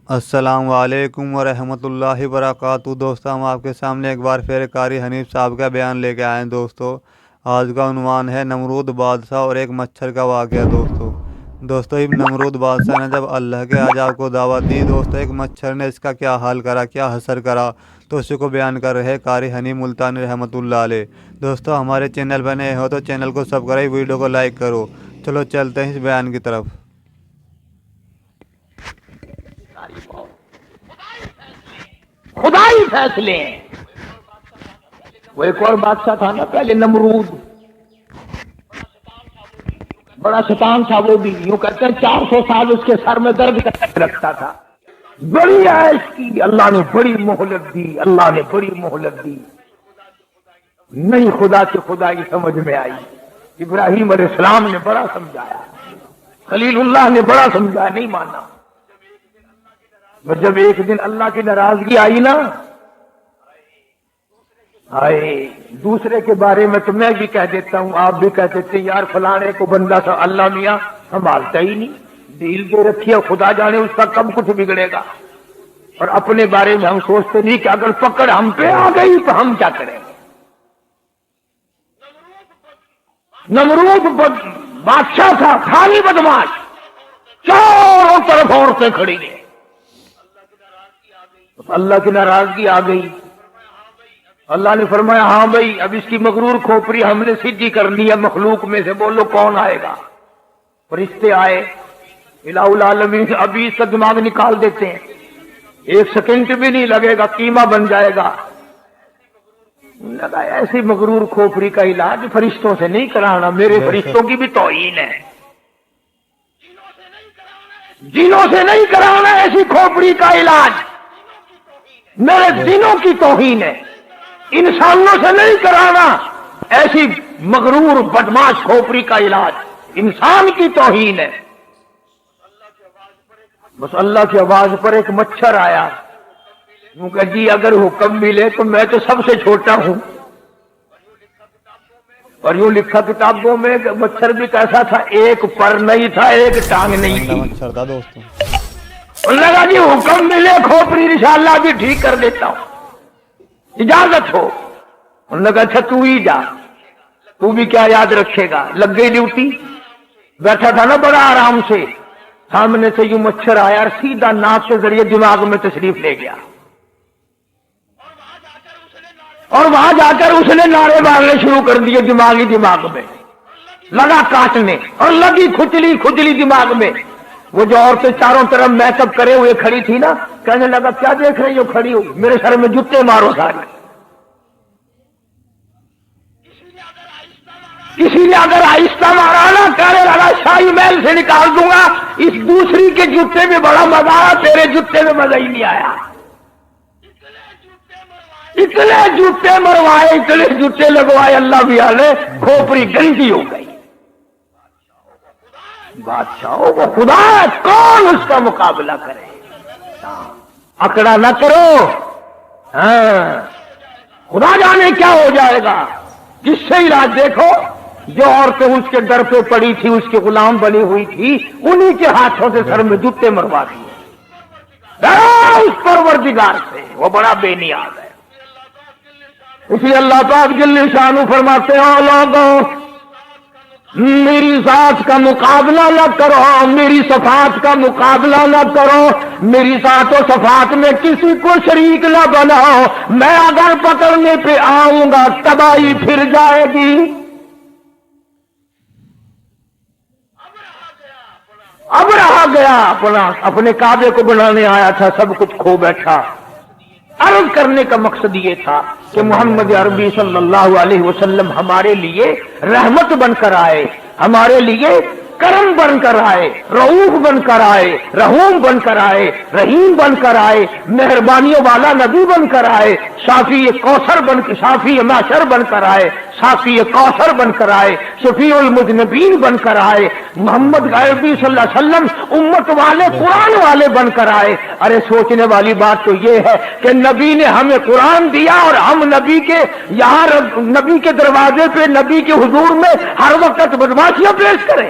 السلام علیکم ورحمۃ اللہ وبرکاتہ۔ دوستو، ہم آپ کے سامنے ایک بار پھر قاری حنیف صاحب کا بیان لے کے آئے ہیں۔ دوستو، آج کا عنوان ہے نمرود بادشاہ اور ایک مچھر کا واقعہ۔ دوستو نمرود بادشاہ نے جب اللہ کے عذاب کو دعوت دی، دوستو ایک مچھر نے اس کا کیا حال کرا، کیا حسر کرا، تو اسی کو بیان کر رہے قاری حنیف ملتانی رحمۃ اللہ علیہ۔ دوستو، ہمارے چینل پر نئے ہو تو چینل کو سبسکرائب، ویڈیو کو لائک کرو۔ چلو چلتے ہیں اس بیان کی طرف۔ خدائی فیصلے ہیں۔ وہ ایک اور بادشاہ تھا نا پہلے، نمرود، بڑا شیطان تھا وہ بھی، یوں کہتے ہیں 400 سال اس کے سر میں درد رکھتا تھا۔ بڑی عیش کی، اللہ نے بڑی مہلت دی، اللہ نے بڑی مہلت دی، نہیں خدا کی خدائی سمجھ میں آئی۔ ابراہیم علیہ السلام نے بڑا سمجھایا، خلیل اللہ نے بڑا سمجھایا، نہیں مانا۔ جب ایک دن اللہ کی ناراضگی آئی نا، آئے دوسرے کے بارے میں تو میں بھی کہہ دیتا ہوں، آپ بھی کہہ دیتے ہیں، یار فلانے کو بندہ سا اللہ میاں سنبھالتا ہی نہیں، ڈیل دے رکھی ہے، خدا جانے اس کا کب کچھ بگڑے گا۔ اور اپنے بارے میں ہم سوچتے نہیں کہ اگر پکڑ ہم پہ آ گئی تو ہم کیا کریں گے۔ نمرود بادشاہ تھا، خالی بدماش، چاروں طرف عورتیں کھڑی ہیں۔ اللہ کی ناراضگی آ گئی، اللہ نے فرمایا ہاں بھائی، اب اس کی مغرور کھوپڑی ہم نے سیدھی کر لی ہے، مخلوق میں سے بولو کون آئے گا۔ فرشتے آئے، الہ العالمین سے ابھی اس کا دماغ نکال دیتے ہیں، 1 سیکنڈ بھی نہیں لگے گا، قیمہ بن جائے گا۔ لگا ایسی مغرور کھوپڑی کا علاج فرشتوں سے نہیں کرانا، میرے فرشتوں کی بھی توہین ہے، جنوں سے نہیں کرانا ایسی کھوپڑی کا علاج، میرے دینوں کی توہین ہے، انسانوں سے نہیں کرانا ایسی مغرور بدماش کھوپڑی کا علاج، انسان کی توہین ہے۔ بس اللہ کی آواز پر ایک مچھر آیا، یوں کہ جی اگر حکم ملے تو میں تو سب سے چھوٹا ہوں۔ اور یوں لکھا کتابوں میں کہ مچھر بھی کیسا تھا، ایک پر نہیں تھا، ایک ٹانگ نہیں تھی۔ مچھر تھا دوستو۔ انہوں نے کہا جی حکم ملے کھوپڑی انشاءاللہ بھی ٹھیک کر دیتا ہوں، اجازت ہو۔ انہوں نے کہا اچھا تو ہی جا، تو بھی کیا یاد رکھے گا۔ لگ گئی ڈیوٹی، بیٹھا تھا نا بڑا آرام سے، سامنے سے یوں مچھر آیا اور سیدھا ناک کے ذریعے دماغ میں تشریف لے گیا، اور وہاں جا کر اس نے نعرے مارنے شروع کر دیے دماغ میں، لگا کاٹنے، اور لگی کھجلی کھجلی دماغ میں۔ وہ جو عورتیں چاروں طرف میک اپ کرے ہوئے کھڑی تھی نا، کہنے لگا کیا دیکھ رہی ہو کھڑی ہو، میرے سر میں جوتے مارو سارے۔ کسی نے اگر آہستہ مارا نا، کہنے لگا شاہی محل سے نکال دوں گا، اس دوسری کے جوتے میں بڑا مزہ آیا، تیرے جوتے میں مزہ ہی نہیں آیا۔ اتنے جوتے مروائے، اتنے جوتے لگوائے، اللہ بھی آلے کھوپڑی گندی ہو گئی۔ بادشاہوں کو خدا ہے، کون اس کا مقابلہ کرے، اکڑا نہ کرو، ہاں خدا جانے کیا ہو جائے گا۔ جس سے علاج دیکھو، جو عورتیں اس کے در پہ پڑی تھی، اس کے غلام بنی ہوئی تھی، انہی کے ہاتھوں سے سر میں جوتے مروا دیے، اس پروردگار سے، وہ بڑا بے نیاز ہے۔ اس لیے اللہ پاک جل شانہ فرماتے ہیں، لوگوں میری ذات کا مقابلہ نہ کرو، میری صفات کا مقابلہ نہ کرو، میری ذات و صفات میں کسی کو شریک نہ بناؤ، میں اگر پکڑنے پہ آؤں گا تباہی پھر جائے گی۔ اب رہا گیا اپنے کعبے کو بنانے آیا تھا، سب کچھ کھو بیٹھا۔ عرض کرنے کا مقصد یہ تھا کہ محمد عربی صلی اللہ علیہ وسلم ہمارے لیے رحمت بن کر آئے، ہمارے لیے کرم بن کر آئے، رؤوف بن کر آئے، رحوم بن کر آئے، رحیم بن کر آئے، مہربانیوں والا نبی بن کر آئے، شافی کوثر بن کر، شافی معشر بن کر آئے، شافی کوثر بن کر آئے، شفیع المذنبین بن کر آئے، محمد عربی صلی اللہ علیہ وسلم امت والے، قرآن والے بن کر آئے۔ ارے سوچنے والی بات تو یہ ہے کہ نبی نے ہمیں قرآن دیا اور ہم نبی کے یہاں، نبی کے دروازے پہ، نبی کے حضور میں ہر وقت بدماشیاں پیش کریں۔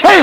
6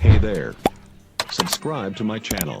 Hey there. Subscribe to my channel.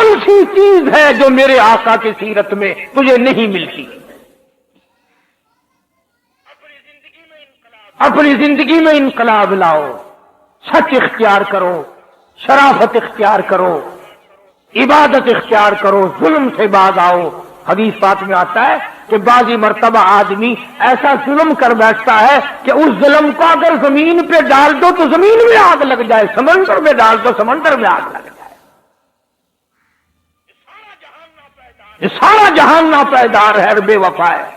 کون سی چیز ہے جو میرے آقا کی سیرت میں تجھے نہیں ملتی؟ اپنی زندگی میں انقلاب لاؤ، سچ اختیار کرو، شرافت اختیار کرو، عبادت اختیار کرو، ظلم سے باز آؤ۔ حدیث پاک میں آتا ہے کہ بعضی مرتبہ آدمی ایسا ظلم کر بیٹھتا ہے کہ اس ظلم کو اگر زمین پہ ڈال دو تو زمین میں آگ لگ جائے، سمندر میں ڈال دو سمندر میں آگ لگ جائے۔ یہ سارا جہان ناپائیدار ہے اور بے وفا ہے۔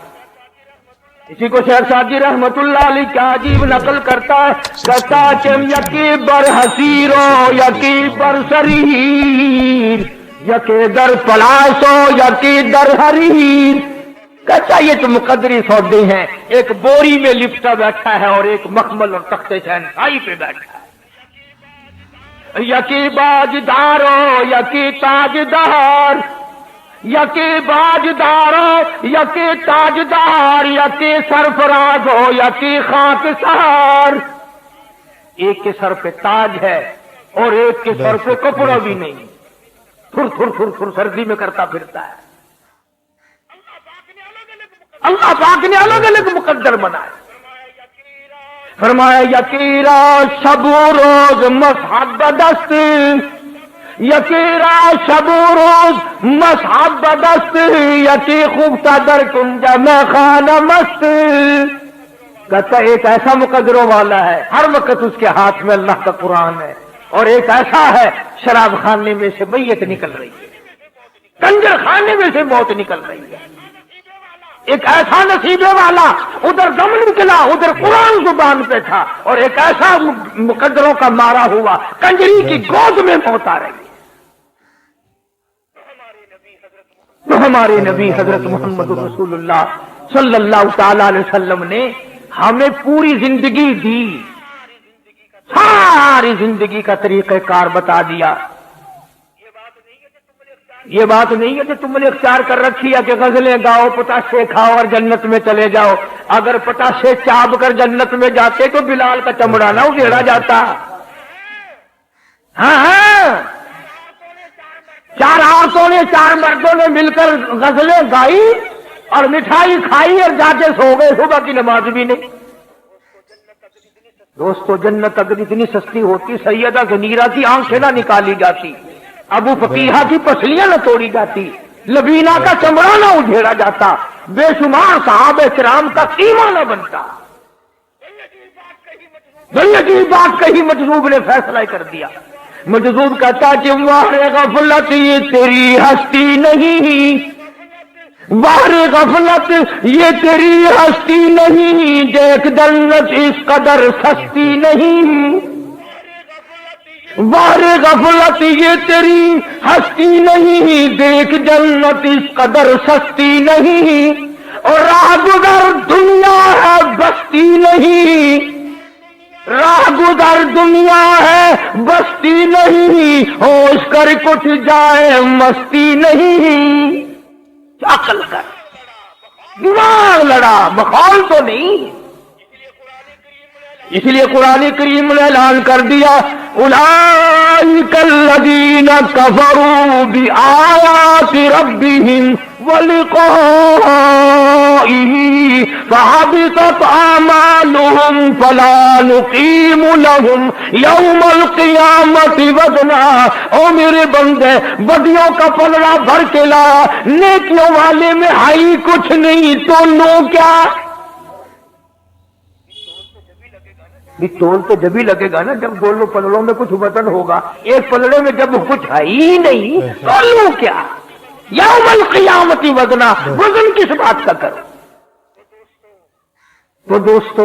اسی کو شیخ سعدی رحمت اللہ علیہ کیا عجیب نقل کرتا ہے، کہتا کہ یکی بر حسیرو یکی بر سریر، یکی در پلاسو یکی در حریر۔ کہتا یہ تو مقدری سودے ہیں، ایک بوری میں لپٹا بیٹھا ہے اور ایک مخمل اور تخت شہنشاہی پہ بیٹھا ہے۔ یکی باجدارو یکی تاجدار، یکی باجدار یکی تاجدار، یکی سرفراز ہو یکی خاکسار۔ ایک کے سر پہ تاج ہے اور ایک کے سر پہ کپڑا بھی نہیں، تھر تھر تھر تھر سردی میں کرتا پھرتا ہے۔ اللہ پاک نے الگ الگ مقدر بنائے۔ فرمایا یکیرا شب و روز مصحب دست، یکیرا شب و روز مصحب دست، یکی خوبتا در کنج میں خانہ مست۔ کہتا ایک ایسا مقدروں والا ہے ہر وقت اس کے ہاتھ میں اللہ کا قرآن ہے، اور ایک ایسا ہے شراب خانے میں سے میت نکل رہی ہے، کنجر خانے میں سے موت نکل رہی ہے۔ ایک ایسا نصیبے والا ادھر دم نکلا ادھر قرآن زبان پہ تھا، اور ایک ایسا مقدروں کا مارا ہوا کنجری کی گود میں موت آ رہی ہے۔ تو ہمارے نبی حضرت محمد رسول اللہ صلی اللہ تعالی علیہ وسلم نے ہمیں پوری زندگی دی، ساری زندگی کا طریقہ کار بتا دیا۔ یہ بات نہیں ہے کہ تم نے اختیار کر رکھی ہے کہ غزلیں گاؤ، پتاشے کھاؤ اور جنت میں چلے جاؤ۔ اگر پتاشے چاپ کر جنت میں جاتے تو بلال کا چمڑا نہ اگیڑا جاتا۔ ہاں، چار عورتوں نے چار مردوں نے مل کر غزلیں گائی اور مٹھائی کھائی اور جا کے سو گئے، صبح کی نماز بھی نہیں۔ دوستو جنت اگر اتنی سستی ہوتی سیدہ غنیرہ کی آنکھیں نہ نکالی جاتی، ابو فقیہہ کی پسلیاں نہ توڑی جاتی، لبینہ کا چمڑا نہ اجھیڑا جاتا، بے شمار صحابہ کرام کا قیمہ نہ بنتا۔ بڑی عجیب بات کہی، مجذوب نے فیصلہ کر دیا۔ مجذوب کہتا کہ واہ غفلت یہ تیری ہستی نہیں، واہ غفلت یہ تیری ہستی نہیں، دیکھ جنت اس قدر سستی نہیں۔ واہ غفلت یہ تیری ہستی نہیں، دیکھ جنت اس قدر سستی نہیں، اور راہ گزر دنیا ہے بستی نہیں، راہ گزر دنیا ہے بستی نہیں، ہوش کر کچھ جائے مستی نہیں۔ عقل کر، دماغ لڑا، مخال تو نہیں۔ اس لیے قرآن کریم نے اعلان کر دیا اولئک الذین کفروا بآیات ربہم ولقائہ فحبطت اعمالہم فلا نقیم لہم یوم القیامت وزنا۔ او میرے بندے بدیوں کا پلڑا بھر کے لا، نیکیوں والے میں ہائی کچھ نہیں تو لو کیا؟ تول تو جب ہی لگے گا نا جب دونوں پلڑوں میں کچھ وزن ہوگا، ایک پلڑے میں جب کچھ ہے ہی نہیں تو لوں کیا؟ یوم القیامت وزنا، وزن کس بات کا کرو؟ تو دوستو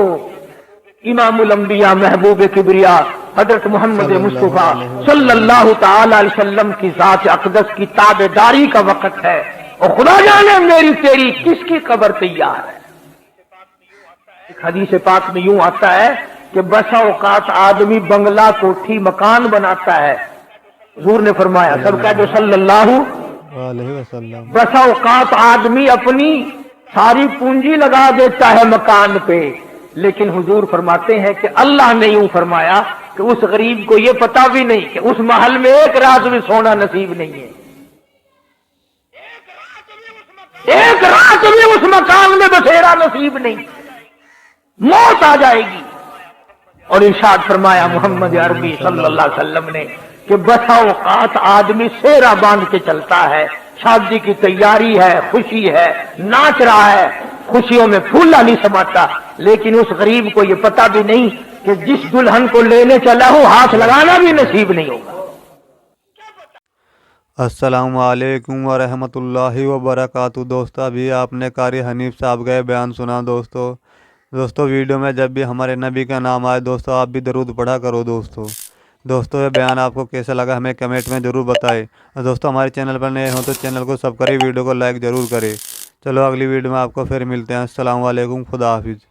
امام الانبیاء محبوب کبریا حضرت محمد مصطفیٰ صلی اللہ تعالی علیہ وسلم کی ذات اقدس کی تابعداری کا وقت ہے، اور خدا جانے میری تیری کس کی قبر تیار ہے۔ ایک حدیث پاک میں یوں آتا ہے کہ بسا اوقات آدمی بنگلہ کوٹھی مکان بناتا ہے، حضور نے فرمایا سب کا جو صلی اللہ علیہ وسلم، بسا اوقات آدمی اپنی ساری پونجی لگا دیتا ہے مکان پہ، لیکن حضور فرماتے ہیں کہ اللہ نے یوں فرمایا کہ اس غریب کو یہ پتا بھی نہیں کہ اس محل میں ایک رات میں سونا نصیب نہیں ہے، ایک رات میں اس مکان میں بسیرا نصیب نہیں، موت آ جائے گی۔ اور ارشاد فرمایا محمد عربی صلی اللہ علیہ وسلم نے کہ بسا اوقات آدمی سیرا باندھ کے چلتا ہے، شادی کی تیاری ہے، خوشی ہے، ناچ رہا ہے، خوشیوں میں پھولا نہیں سماتا، لیکن اس غریب کو یہ پتہ بھی نہیں کہ جس دلہن کو لینے چلا ہوں ہاتھ لگانا بھی نصیب نہیں ہوگا۔ السلام علیکم ورحمۃ اللہ وبرکاتہ۔ دوستو ابھی آپ نے قاری حنیف صاحب کا یہ بیان سنا۔ دوستو ویڈیو میں جب بھی ہمارے نبی کا نام آئے دوستو آپ بھی درود پڑھا کرو۔ دوستو یہ بیان آپ کو کیسا لگا ہمیں کمنٹ میں ضرور بتائیں، اور دوستو ہمارے چینل پر نئے ہوں تو چینل کو سبسکرائب، ویڈیو کو لائک ضرور کریں۔ چلو اگلی ویڈیو میں آپ کو پھر ملتے ہیں۔ السلام علیکم، خدا حافظ۔